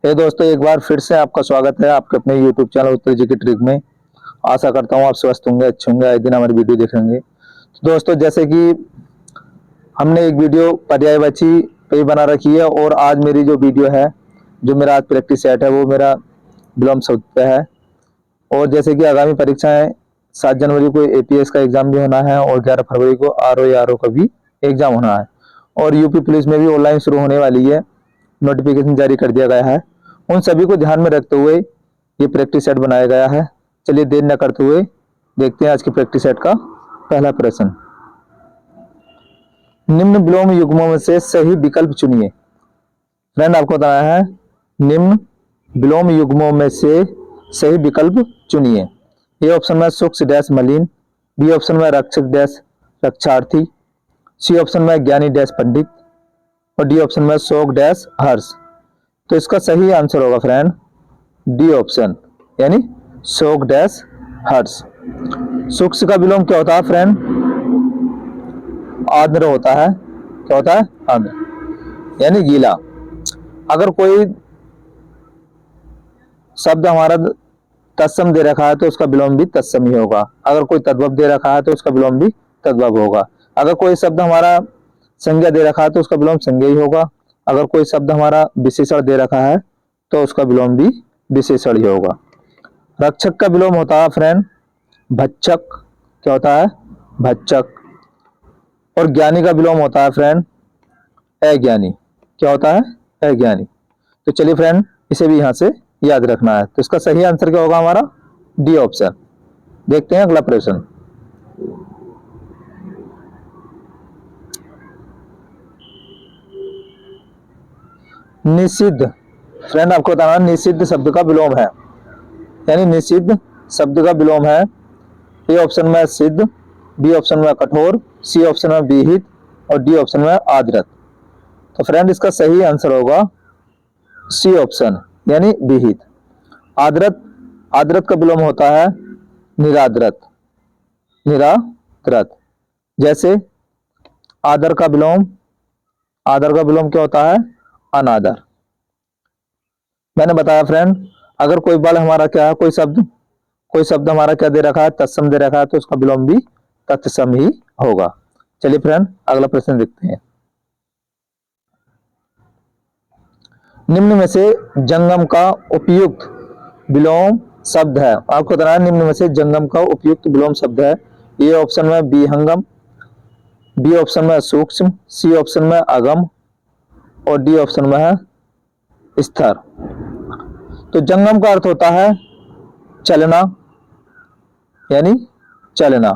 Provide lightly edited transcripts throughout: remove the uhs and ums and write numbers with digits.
हे दोस्तों, एक बार फिर से आपका स्वागत है आपके अपने YouTube चैनल उत्तर जी की ट्रिक में। आशा करता हूँ आप स्वस्थ होंगे, अच्छे होंगे, आए दिन हमारी वीडियो देखेंगे। तो दोस्तों, जैसे कि हमने एक वीडियो पर्यायवाची पे बना रखी है और आज मेरी जो वीडियो है, जो मेरा आज प्रैक्टिस सेट है, वो मेरा विलोम शब्द पे है। और जैसे कि आगामी परीक्षाएं 7 जनवरी को APS का एग्जाम भी होना है और 11 फरवरी को RO का भी एग्जाम होना है और यूपी पुलिस में भी ऑनलाइन शुरू होने वाली है, नोटिफिकेशन जारी कर दिया गया है। उन सभी को ध्यान में रखते हुए ये प्रैक्टिस सेट बनाया गया है। चलिए देर न करते हुए देखते हैं आज की प्रैक्टिस सेट का पहला प्रश्न। निम्न विलोम युग्मों में से सही विकल्प चुनिए। फ्रेंड, आपको बताना है निम्न विलोम युग्मों में से सही विकल्प चुनिए। ए ऑप्शन में सुक्ष डैश मलिन, बी ऑप्शन में रक्षक डैश रक्षार्थी, सी ऑप्शन में ज्ञानी डैश पंडित और डी ऑप्शन में शोक डैश हर्ष। तो इसका सही आंसर होगा फ्रेंड डी ऑप्शन, यानी शोक डैश हर्ष। सुक्ष का विलोम क्या होता है फ्रेंड? आर्द्र होता है। क्या होता है? आर्द्र, यानी गीला। अगर कोई शब्द हमारा तत्सम दे रखा है तो उसका विलोम भी तत्सम ही होगा। अगर कोई तद्भव दे रखा है तो उसका विलोम भी तद्भव होगा। अगर कोई शब्द हमारा संज्ञा दे रखा है तो उसका विलोम संज्ञा ही होगा। अगर कोई शब्द हमारा विशेषण दे रखा है तो उसका विलोम भी विशेषण ही होगा। रक्षक का विलोम होता है फ्रेंड भक्षक। क्या होता है? भक्षक। और ज्ञानी का विलोम होता है फ्रेंड अज्ञानी। क्या होता है? अज्ञानी। तो चलिए फ्रेंड, इसे भी यहां से याद रखना है। तो इसका सही आंसर क्या होगा हमारा? D option. देखते हैं अगला प्रश्न। निषिद्ध। फ्रेंड, आपको बताना निषिद्ध शब्द का विलोम है, यानी निषिद्ध शब्द का विलोम है। ए ऑप्शन में सिद्ध, बी ऑप्शन में कठोर, सी ऑप्शन में विहित और डी ऑप्शन में आदृत। तो फ्रेंड, इसका सही आंसर होगा सी ऑप्शन, यानी विहित। आदृत, आदृत का विलोम होता है निरादृत। निरादृत। जैसे आदर का विलोम, आदर का विलोम क्या होता है? अनादर। मैंने बताया फ्रेंड, अगर कोई बल हमारा क्या है, कोई शब्द हमारा क्या दे रखा है? तत्सम दे रखा है, तो उसका विलोम भी तत्सम ही होगा। चलिए फ्रेंड, अगला प्रश्न देखते हैं। निम्न में से जंगम का उपयुक्त विलोम शब्द है। आपको बताना है निम्न में से जंगम का उपयुक्त विलोम शब्द है। ए ऑप्शन में विहंगम, बी ऑप्शन में सूक्ष्म, सी ऑप्शन में अगम और डी ऑप्शन में है स्थिर। तो जंगम का अर्थ होता है चलना, यानी चलना।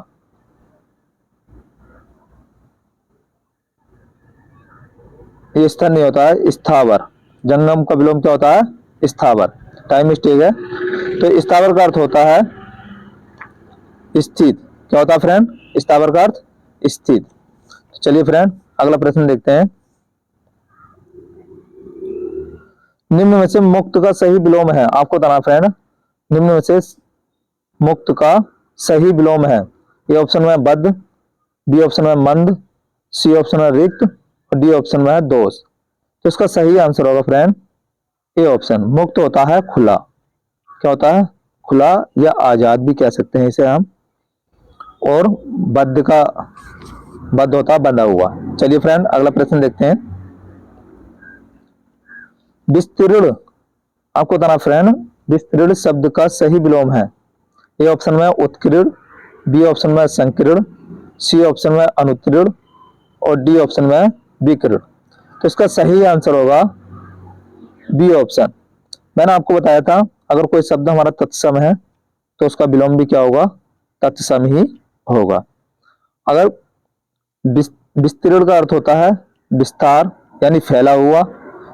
ये स्थिर नहीं होता है, स्थावर। जंगम का विलोम क्या होता है? स्थावर। टाइम मिस्टेक है। तो स्थावर का अर्थ होता है स्थित। क्या होता है फ्रेंड? स्थावर का अर्थ स्थित। तो चलिए फ्रेंड, अगला प्रश्न देखते हैं। निम्न में से मुक्त का सही विलोम है। आपको बताना फ्रेंड, निम्न में से मुक्त का सही विलोम है। ए ऑप्शन में बद्ध, बी ऑप्शन में मंद, सी ऑप्शन में रिक्त और डी ऑप्शन में है दोष। तो इसका सही आंसर होगा फ्रेंड ए ऑप्शन। मुक्त होता है खुला। क्या होता है? खुला या आजाद भी कह सकते हैं इसे हम। और बद्ध का बद्ध होता है बंधा हुआ। चलिए फ्रेंड, अगला प्रश्न देखते हैं। विस्तीर्ण। आपको बताना फ्रेंड, विस्तीर्ण शब्द का सही विलोम है। ए ऑप्शन में उत्कीर्ण, बी ऑप्शन में संकीर्ण, सी ऑप्शन में अनुत्तीर्ण और डी ऑप्शन में विकीर्ण। तो इसका सही आंसर होगा बी ऑप्शन। मैंने आपको बताया था अगर कोई शब्द हमारा तत्सम है तो उसका विलोम भी क्या होगा? तत्सम ही होगा। अगर विस्तीर्ण का अर्थ होता है विस्तार, यानी फैला हुआ,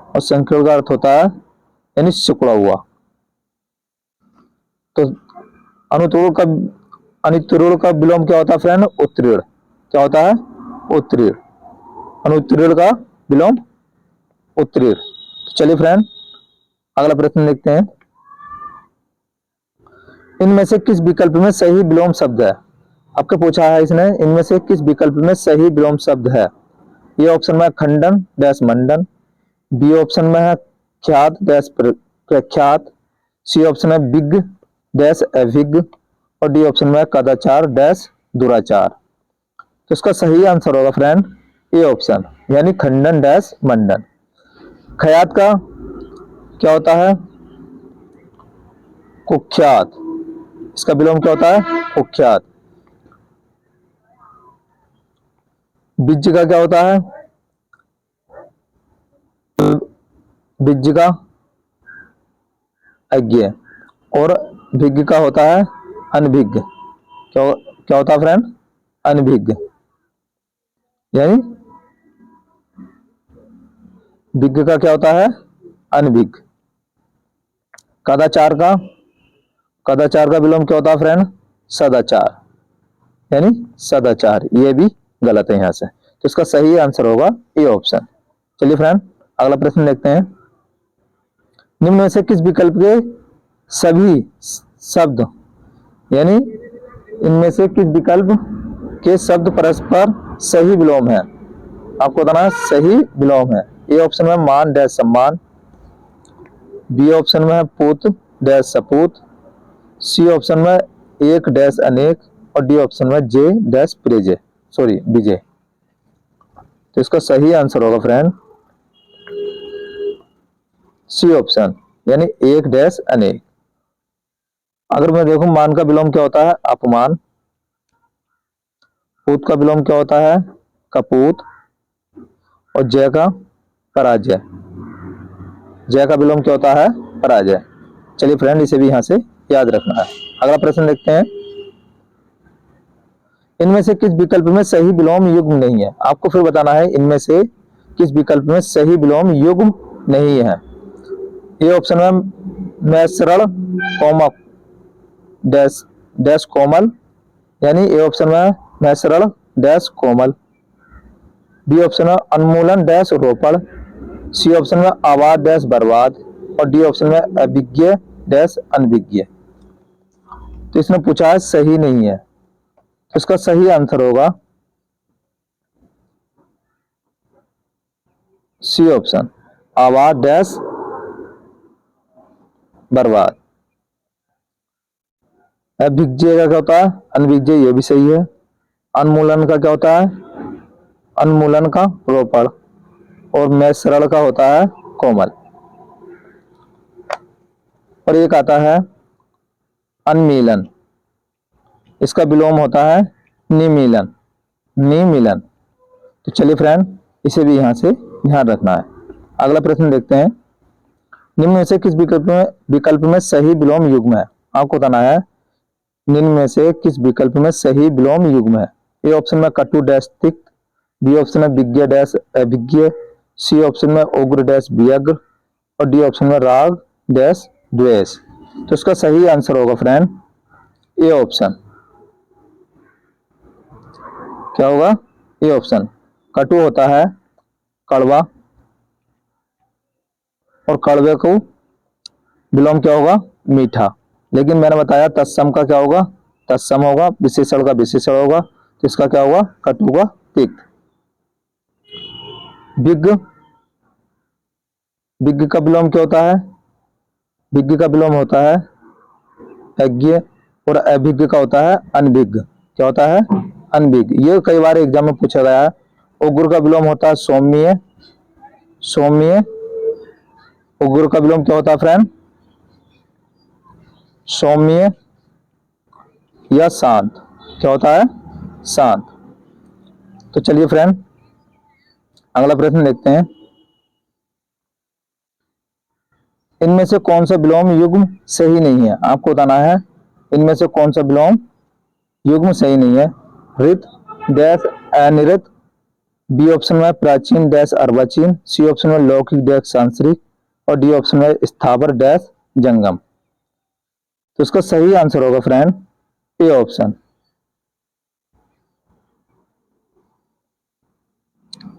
और संकीर्ण का अर्थ होता है यानी सिकुड़ा हुआ। तो अनुत्तीर्ण का विलोम क्या होता है फ्रेंड? उत्तीर्ण। क्या होता है? उत्तीर्ण। अनुत्तीर्ण का विलोम उत्तीर्ण। तो चलिए फ्रेंड, अगला प्रश्न देखते हैं। इनमें से किस विकल्प में सही विलोम शब्द है? आपके पूछा है इसने, इनमें से किस विकल्प में सही विलोम शब्द है। ये ऑप्शन में खंडन डैश मंडन, बी ऑप्शन में है ख्यात डैश प्रख्यात, सी ऑप्शन है बिग डैश अभिज्ञ और डी ऑप्शन में कदाचार डैश दुराचार। तो इसका सही आंसर होगा फ्रेंड ए ऑप्शन, यानी खंडन डैश मंडन। ख्यात का क्या होता है? कुख्यात, इसका विलोम क्या होता है? कुख्यात। बिज्ज का क्या होता है? बिज्ज का अज्ञ और भिज्ञ का होता है अनभिज्ञ। क्या होता है फ्रेंड? अनभिज्ञ, यानी विज्ञ का क्या होता है? अनभिज्ञ। कदाचार का विलोम क्या होता है फ्रेंड? सदाचार, यानी सदाचार। ये भी गलत है यहां से, तो इसका सही आंसर होगा ए ऑप्शन। चलिए फ्रेंड अगला प्रश्न देखते हैं। निम्न में से किस विकल्प के सभी शब्द, यानी इनमें से किस विकल्प के शब्द परस्पर सही विलोम है? आपको बताना है सही विलोम है। ए ऑप्शन में मान डैश सम्मान, बी ऑप्शन में है पुत डैश सपूत, सी ऑप्शन में एक डैश अनेक और डी ऑप्शन में जे डैश प्रेजे विजय। तो इसका सही आंसर होगा फ्रेंड सी ऑप्शन, यानी एक डैश अनेक। अगर मैं देखूं मान का विलोम क्या होता है? अपमान। पूत का विलोम क्या होता है? कपूत। और जय का पराजय। जय का विलोम क्या होता है? पराजय। चलिए फ्रेंड इसे भी यहां से याद रखना है। अगला प्रश्न देखते हैं। इनमें से किस विकल्प में सही विलोम युग्म नहीं है? आपको फिर बताना है इनमें से किस विकल्प में सही विलोम युग्म नहीं है। ये ऑप्शन में मैसरण कोमा डैश डैश कोमल, यानी ए ऑप्शन में मैसरण डैश कोमल, बी ऑप्शन में उन्मूलन डैश रोपण, सी ऑप्शन में आवाज डैश बर्बाद और डी ऑप्शन में अभिज्ञ डैश अनभिज्ञ। तो इसने पूछा है सही नहीं है, तो इसका सही आंसर होगा सी ऑप्शन, आवाज डैश बर्बाद। अभिज्ञ का क्या होता है? अनभिज्ञ, ये भी सही है। उन्मूलन का क्या होता है? उन्मूलन का रोपण और मैसरण का होता है कोमल। और एक आता है अनमीलन, इसका विलोम होता है निमीलन। निमीलन। तो चलिए फ्रेंड इसे भी यहां से ध्यान रखना है। अगला प्रश्न देखते हैं। निम्न में से किस विकल्प में सही विलोम युग्म है? आपको बताना है निम्न में से किस विकल्प में सही विलोम युग्म है। ए ऑप्शन में कटु डैश तिक्त, बी ऑप्शन में विज्ञ डैश अभिज्ञ, सी ऑप्शन में उग्र डैश व्यग्र और डी ऑप्शन में राग डैश द्वेष। तो इसका सही आंसर होगा फ्रेंड ए ऑप्शन। क्या होगा? A option. कटु होता है कड़वा और कड़वे को विलोम क्या होगा? मीठा। लेकिन मैंने बताया तत्सम का क्या होगा? तत्सम होगा। विशेषण का विशेषण होगा। तो इसका क्या होगा? कटु होगा तिक्त। विज्ञ का विलोम क्या होता है? विज्ञ का विलोम होता है अज्ञ और अभिज्ञ का होता है अनभिज्ञ। क्या होता है? अनभिज्ञ। ये कई बार एग्जाम में पूछा गया है। उग्र का विलोम होता है सौम्य। उग्र का विलोम क्या होता है फ्रेंड? सौम्य या शांत। क्या होता है? शांत। तो चलिए फ्रेंड अगला प्रश्न देखते हैं। इनमें से कौन सा विलोम युग्म सही नहीं है? आपको बताना है इनमें से कौन सा विलोम युग्म सही नहीं है। ऋत डैश अनिऋत, बी ऑप्शन में प्राचीन डैश अर्वाचीन, सी ऑप्शन में लौकिक डैश सांसारिक और डी ऑप्शन में स्थावर डैश जंगम। तो इसका सही आंसर होगा फ्रेंड ए ऑप्शन।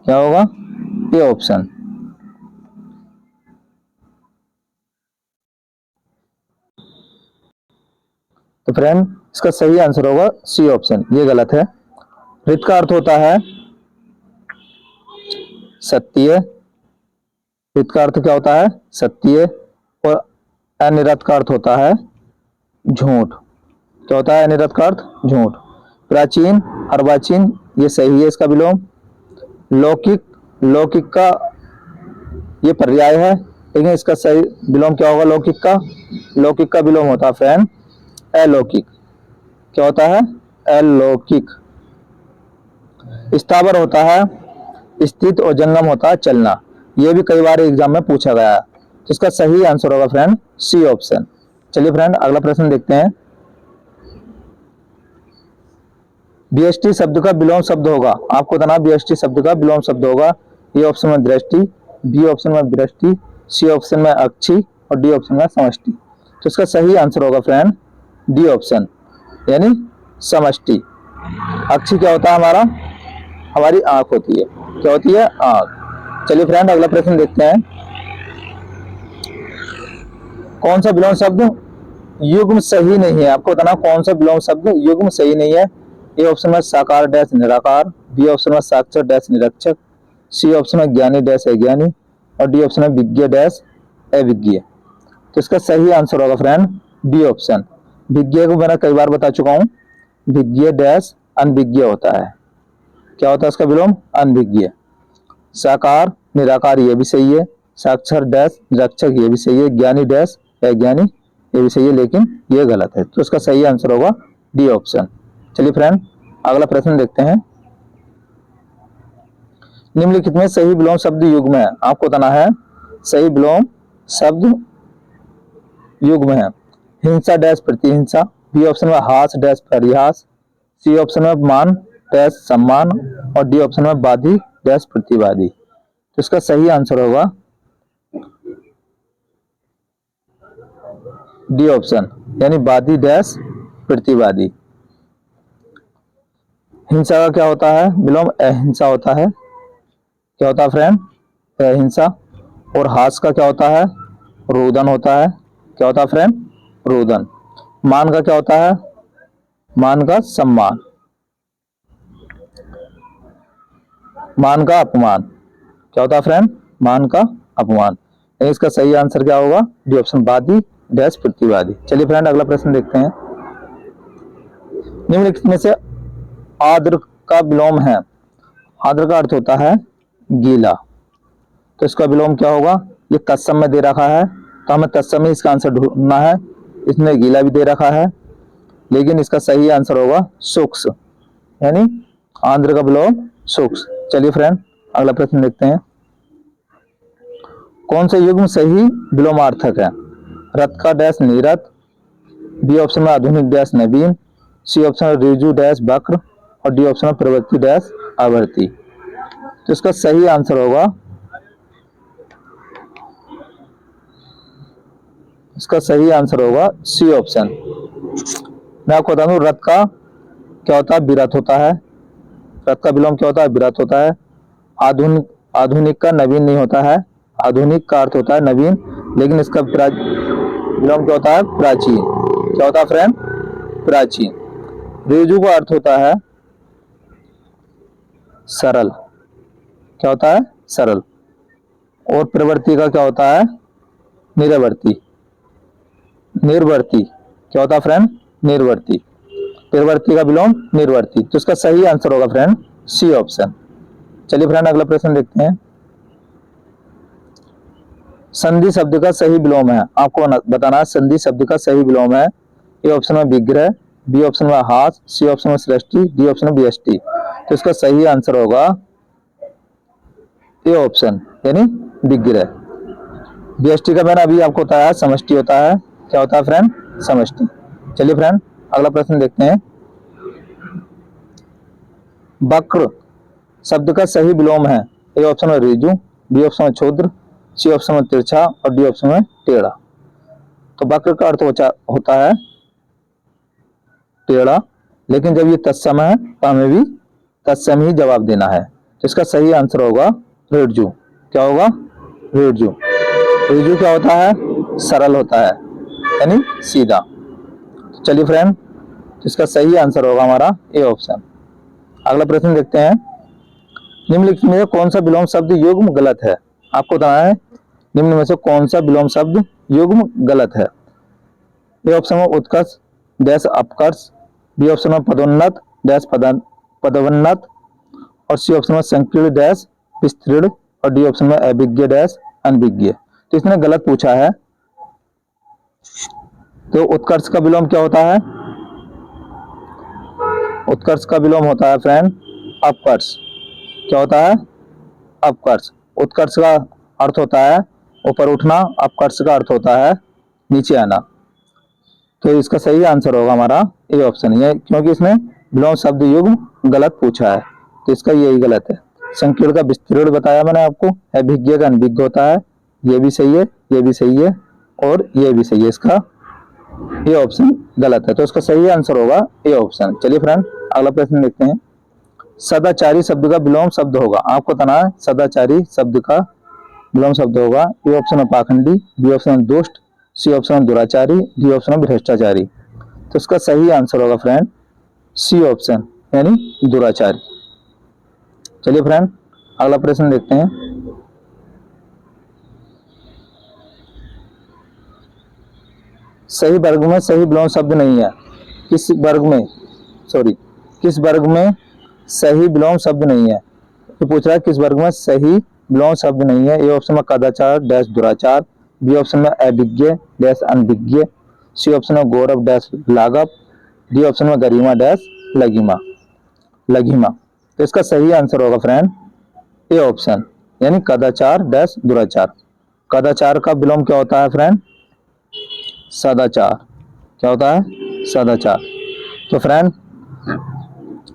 क्या होगा? A option. तो फ्रेंड इसका सही आंसर होगा सी ऑप्शन। ये गलत है। ऋत का अर्थ होता है सत्य, हित का अर्थ क्या होता है? सत्य। और अनिरत का अर्थ होता है झूठ। क्या होता है अनिरत का अर्थ? झूठ। प्राचीन, अर्वाचीन, ये सही है इसका विलोम। लौकिक, लौकिक का ये पर्याय है, लेकिन इसका सही विलोम क्या होगा लौकिक का? लौकिक का विलोम होता है फ्रेंड अलौकिक। क्या होता है? अलौकिक। स्थावर होता है स्थित और जंगम होता है चलना। ये भी कई बार एग्जाम में पूछा गया है, तो इसका सही आंसर होगा फ्रेंड सी ऑप्शन। चलिए फ्रेंड अगला प्रश्न देखते हैं। बीएसटी शब्द का विलोम शब्द होगा, आपको बताना बीएसटी शब्द का विलोम शब्द होगा। ए ऑप्शन में दृष्टि, बी ऑप्शन में दृष्टि, सी ऑप्शन में अक्षी और डी ऑप्शन में समष्टि। तो इसका सही आंसर होगा फ्रेंड डी ऑप्शन, यानी समष्टि। अक्षी क्या होता है हमारा? हमारी आंख होती है। क्या होती है? आंख। चलिए फ्रेंड अगला प्रश्न देखते हैं। कौन सा विलोम शब्द युग्म सही नहीं है? आपको बताना कौन सा विलोम शब्द युग्म सही नहीं है। ए ऑप्शन में साकार डैश निराकार, बी ऑप्शन में साक्षर डैश निरक्षक, सी ऑप्शन में ज्ञानी डैश अज्ञानी और डी ऑप्शन में विज्ञ डैश अविज्ञ। तो इसका सही आंसर होगा फ्रेंड डी ऑप्शन। विज्ञ को मैंने कई बार बता चुका हूं, विज्ञ डैश अनविज्ञ होता है। क्या होता है इसका विलोम? अनविज्ञ। साकार निराकार ये भी सही है, साक्षर डैश निरक्षक ये भी सही है, ज्ञानी डैश अज्ञानी ये भी सही है, लेकिन ये गलत है। तो इसका सही आंसर होगा डी ऑप्शन। चलिए फ्रेंड अगला प्रश्न देखते हैं। निम्नलिखित में सही विलोम शब्द युग्म है, आपको बताना है सही विलोम शब्द युग्म है। हिंसा डैश प्रतिहिंसा, बी ऑप्शन में हास डैश परिहास, सी ऑप्शन में मान डैश सम्मान और डी ऑप्शन में वादी डैश प्रतिवादी। तो इसका सही आंसर होगा डी ऑप्शन, यानी वादी डैश प्रतिवादी। हिंसा का क्या होता है विलोम? अहिंसा होता है। क्या होता है फ्रेंड? अहिंसा। और हास का क्या होता है? रुदन होता है। क्या होता है फ्रेंड? रुदन। मान का क्या होता है? मान का सम्मान। मान का अपमान। क्या होता है फ्रेंड? मान का अपमान। इसका सही आंसर क्या होगा? डी ऑप्शन, वादी डैश प्रतिवादी। चलिए फ्रेंड अगला प्रश्न देखते हैं। निम्नलिखित में से आर्द्र का विलोम है। आर्द्र का अर्थ होता है गीला, तो इसका विलोम क्या होगा? ये तत्सम में दे रखा है, तो हमें तत्सम में इसका आंसर ढूंढना है। इसमें गीला भी दे रखा है, लेकिन इसका सही आंसर होगा शुष्क, यानी आंध्र का विलोम शुष्क। चलिए फ्रेंड अगला प्रश्न देखते हैं। कौन सा युग्म सही विलोमार्थक है? रथ का डैश नीरथ, बी ऑप्शन में आधुनिक डैश नवीन, सी ऑप्शन में ऋजु डैश वक्र और डी ऑप्शन में प्रवृत्ति डैश आवर्ती। तो इसका सही आंसर होगा, इसका सही आंसर होगा सी ऑप्शन। मैं आपको बता दूं रथ का क्या होता है? विरथ होता है। रथ का विलोम क्या होता है? विरथ होता है। आधुनिक, आधुनिक का नवीन नहीं होता है। आधुनिक का अर्थ होता है नवीन, लेकिन इसका विलोम क्या होता है? प्राचीन। क्या होता है फ्रेंड? प्राचीन। ऋजु का अर्थ होता है सरल। क्या होता है? सरल। और प्रवृत्ति का क्या होता है? निरवर्ती। निर्वर्ती। क्या होता है फ्रेंड? निर्वर्ती। प्रवृत्ति का विलोम निर्वर्ती। तो इसका सही आंसर होगा फ्रेंड सी ऑप्शन। चलिए फ्रेंड अगला प्रश्न देखते हैं। संधि शब्द का सही विलोम है, आपको बताना है संधि शब्द का सही विलोम है। ए ऑप्शन में विग्रह, बी ऑप्शन में हास, सी ऑप्शन में सृष्टि, डी ऑप्शन में बीएसटी। तो इसका सही आंसर होगा ए ऑप्शन, यानी विग्रह। बीएसटी का मैंने अभी आपको बताया समष्टि होता है। क्या होता है फ्रेंड? समष्टि। चलिए फ्रेंड अगला प्रश्न देखते हैं। वक्र शब्द का सही विलोम है। ए ऑप्शन में ऋजु, बी ऑप्शन में क्षुद्र, सी ऑप्शन में तिरछा और डी ऑप्शन में टेढ़ा। तो वक्र का अर्थ होता है टेढ़ा, लेकिन जब ये तत्सम है तो हमें भी तत्सम ही जवाब देना है। तो इसका सही आंसर होगा ऋजु। क्या होगा? ऋजु। ऋजु क्या होता है? सरल होता है, यानी सीधा। चलिए फ्रेंड इसका सही आंसर होगा हमारा ए ऑप्शन। अगला प्रश्न देखते हैं। निम्नलिखित में कौन सा विलोम शब्द युग्म गलत है? आपको बताना है निम्न में से कौन सा विलोम शब्द युग्म गलत है? ए ऑप्शन में उत्कर्ष डैश अपकर्ष, बी ऑप्शन में पदोन्नत डैश पदोन्नत, और सी ऑप्शन में संकीर्ण डैश विस्तृण, और डी ऑप्शन में अभिज्ञ डैश अनभिज्ञ। तो इसने गलत पूछा है। तो उत्कर्ष का विलोम क्या होता है? उत्कर्ष का विलोम होता है फ्रेंड अपकर्ष। क्या होता है? अपकर्ष। उत्कर्ष का अर्थ होता है ऊपर उठना, अपकर्ष का अर्थ होता है नीचे आना। तो इसका सही आंसर होगा हमारा ए ऑप्शन, ये क्योंकि इसने विलोम शब्द युग्म गलत पूछा है, तो इसका यही गलत है। संकीर्ण का विस्तृण बताया मैंने आपको, अभिज्ञ का अनभिज्ञ होता है, ये भी सही है, ये भी सही है और ये भी सही है। इसका ये ऑप्शन गलत है, तो इसका सही आंसर होगा ए ऑप्शन। चलिए फ्रेंड अगला प्रश्न देखते हैं। सदाचारी शब्द का विलोम शब्द होगा, आपको बताना है सदाचारी शब्द का विलोम शब्द होगा। ए ऑप्शन है पाखंडी, बी ऑप्शन है दुष्ट, सी ऑप्शन है दुराचारी, डी ऑप्शन है भ्रष्टाचारी। तो इसका सही आंसर होगा फ्रेंड सी ऑप्शन यानी दुराचारी। चलिए फ्रेंड अगला प्रश्न देखते हैं। सही वर्ग में सही विलोम शब्द नहीं है, किस वर्ग में किस वर्ग में सही विलोम शब्द नहीं है? तो पूछ रहा है किस वर्ग में सही विलोम शब्द नहीं है। ए ऑप्शन में कदाचार डैश दुराचार, बी ऑप्शन में अभिज्ञ डैश अनभिज्ञ, सी ऑप्शन में गौरव डैश लाघव, डी ऑप्शन में गरिमा डैश लघिमा। तो इसका सही आंसर होगा फ्रेंड ए ऑप्शन यानी कदाचार डैश दुराचार। कदाचार का विलोम क्या होता है फ्रेंड? सदाचार। क्या होता है? सदाचार। तो फ्रेंड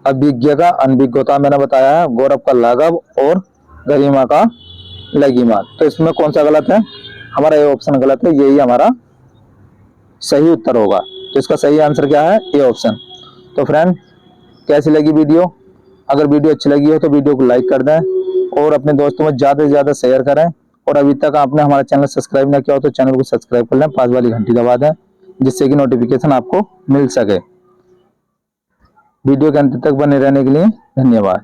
अभिज्ञ का अनभिज्ञ होता है मैंने बताया है, गौरव का लाघव और गरिमा का लघिमा। तो इसमें कौन सा गलत है? हमारा ये ऑप्शन गलत है, यही हमारा सही उत्तर होगा। तो इसका सही आंसर क्या है? A option. तो फ्रेंड कैसी लगी वीडियो? अगर वीडियो अच्छी लगी हो तो वीडियो को लाइक कर दें और अपने दोस्तों में ज्यादा से ज्यादा शेयर करें, और अभी तक आपने हमारा चैनल सब्सक्राइब नहीं किया हो तो चैनल को सब्सक्राइब कर लें, पास वाली घंटी दबा दें जिससे कि नोटिफिकेशन आपको मिल सके। वीडियो के अंत तक बने रहने के लिए धन्यवाद।